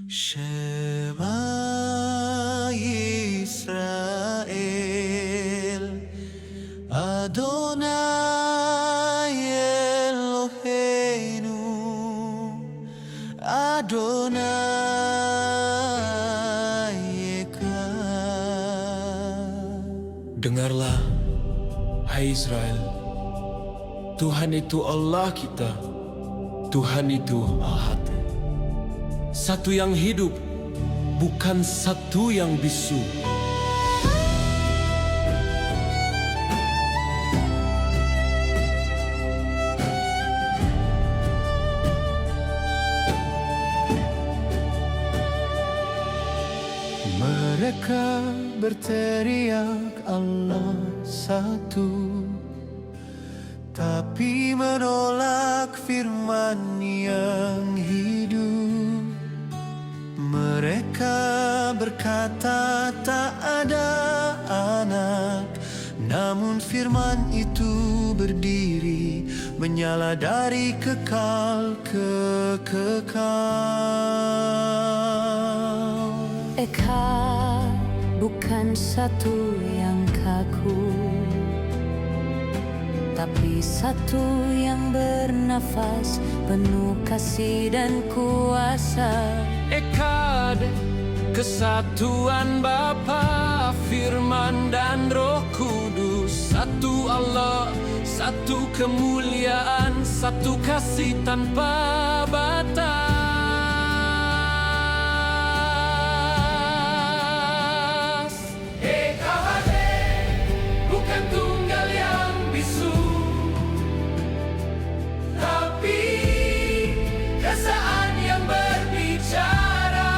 Shema Yisrael Adonai Eloheinu Adonai Echad. Dengarlah, hai Israel, Tuhan itu Allah kita, Tuhan itu Ahad, satu yang hidup, bukan satu yang bisu. Mereka berteriak Allah satu, tapi menolak firman yang hidup. Mereka berkata tak ada anak, namun firman itu berdiri, menyala dari kekal ke kekal. Echad bukan satu yang kaku, tapi satu yang bernafas, penuh kasih dan kuasa. Echad, kesatuan Bapa, Firman dan Roh Kudus, satu Allah, satu kemuliaan, satu kasih tanpa batas. Echad bukan tunggal yang bisu, tapi kesaan yang berbicara,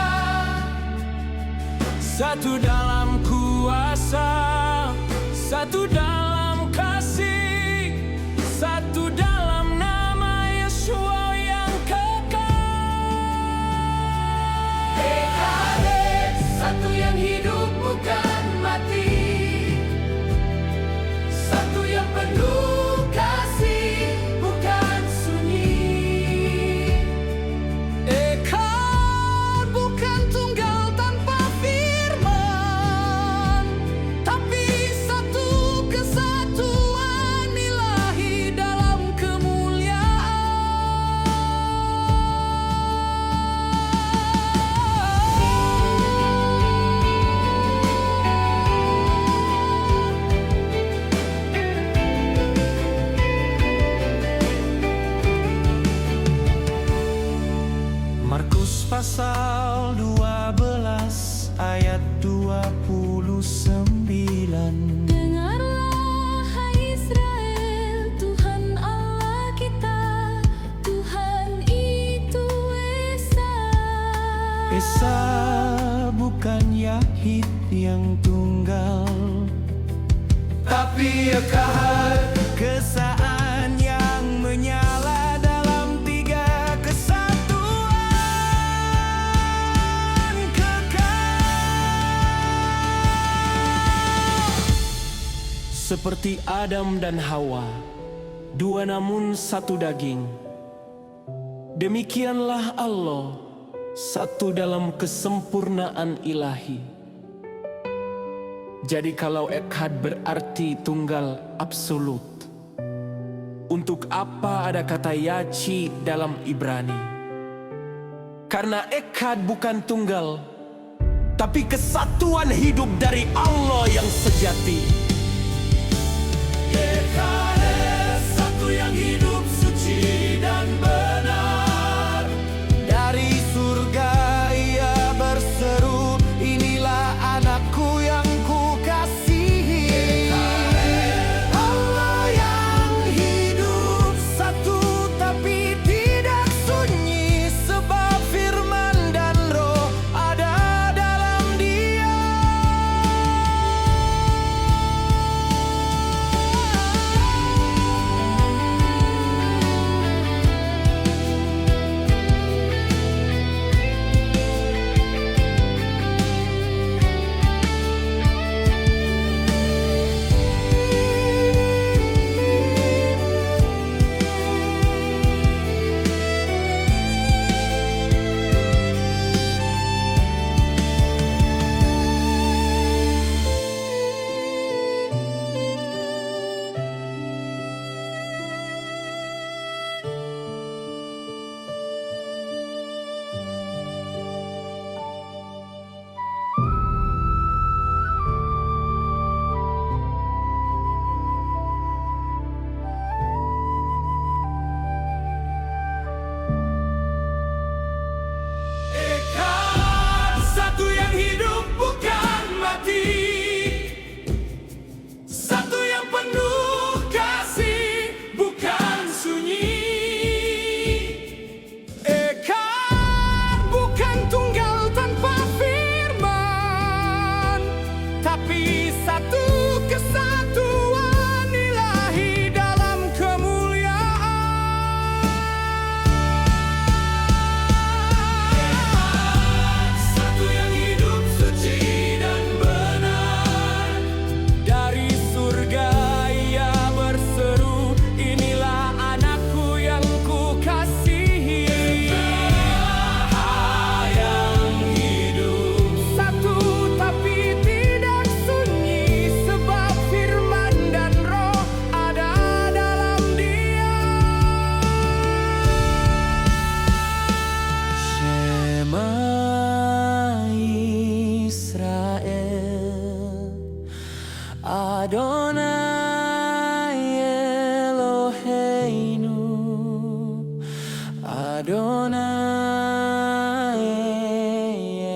satu dalam kuasa, satu dalam kasih, satu dalam nama Yeshua yang kekal. Echad, satu yang hidup bukan mati, satu yang penuh kasih bukan sunyi. Echad bukan tunggal tanpa firman, tapi satu kesatuan ilahi dalam Markus pasal 12 ayat 29. Dengarlah, hai Israel, Tuhan Allah kita, Tuhan itu Esa. Esa bukan Yahid yang tunggal, tapi Echad, kesaan yang menyala dalam tiga kesatuan kekal. Seperti Adam dan Hawa, dua namun satu daging, demikianlah Allah, satu dalam kesempurnaan ilahi. Jadi kalau Echad berarti tunggal absolut, untuk apa ada kata yaci dalam Ibrani? Karena Echad bukan tunggal, tapi kesatuan hidup dari Allah yang sejati. Echad, satu yang hidup suci dan benar. Dari surga ia berseru, inilah anakku yang kukasihi. Allah yang hidup satu tapi tidak sunyi, sebab firman dan roh ada dalam dia.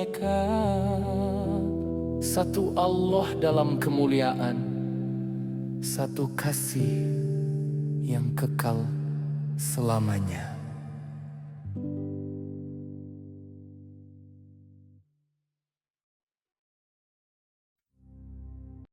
Eka. Satu Allah dalam kemuliaan, satu kasih yang kekal selamanya.